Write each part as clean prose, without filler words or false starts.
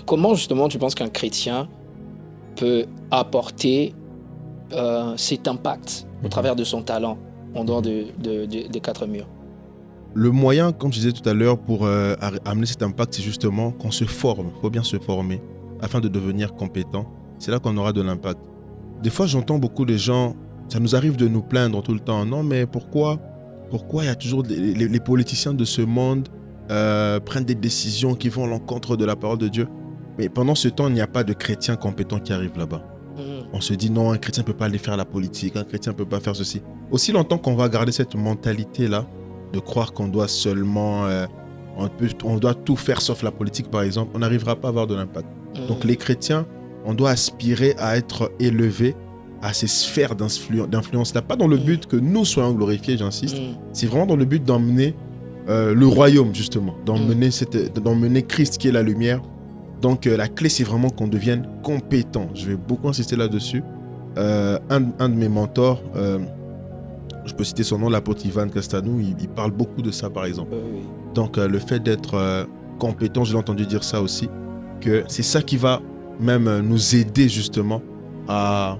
comment justement tu penses qu'un chrétien peut apporter cet impact au travers de son talent en dehors des quatre murs? Le moyen, comme je disais tout à l'heure, pour amener cet impact, c'est justement qu'on se forme. Il faut bien se former afin de devenir compétent. C'est là qu'on aura de l'impact. Des fois, j'entends beaucoup de gens, ça nous arrive de nous plaindre tout le temps. Non, mais pourquoi il y a toujours les politiciens de ce monde prennent des décisions qui vont à l'encontre de la parole de Dieu? Mais pendant ce temps, il n'y a pas de chrétiens compétents qui arrivent là-bas. On se dit non, un chrétien ne peut pas aller faire la politique, un chrétien ne peut pas faire ceci. Aussi longtemps qu'on va garder cette mentalité-là, de croire qu'on doit seulement, on doit tout faire sauf la politique par exemple, on n'arrivera pas à avoir de l'impact. Donc les chrétiens, on doit aspirer à être élevés à ces sphères d'influence-là, pas dans le but que nous soyons glorifiés, j'insiste, c'est vraiment dans le but d'emmener le royaume justement, d'emmener Christ qui est la lumière. Donc la clé c'est vraiment qu'on devienne compétent. Je vais beaucoup insister là-dessus. Un de mes mentors, je peux citer son nom, l'apôtre Ivan Castanou, il parle beaucoup de ça par exemple. Donc le fait d'être compétent, je l'ai entendu dire ça aussi, que c'est ça qui va même nous aider justement à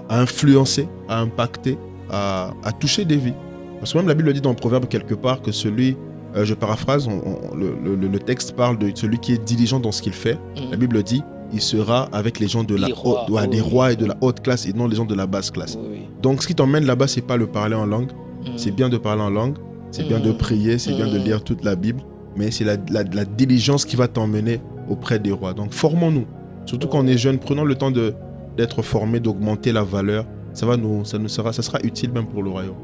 influencer, à impacter, à toucher des vies. Parce que même la Bible dit dans le Proverbe quelque part que celui, je paraphrase, le texte parle de celui qui est diligent dans ce qu'il fait. La Bible dit, il sera avec les gens de des rois et de la haute classe et non les gens de la basse classe. Donc ce qui t'emmène là-bas, c'est pas le parler en langue. C'est bien de parler en langue, c'est bien de prier, c'est bien de lire toute la Bible, mais c'est la diligence qui va t'emmener auprès des rois. Donc formons-nous. Surtout quand on est jeune, prenons le temps d'être formés, d'augmenter la valeur. Ça sera utile même pour le royaume.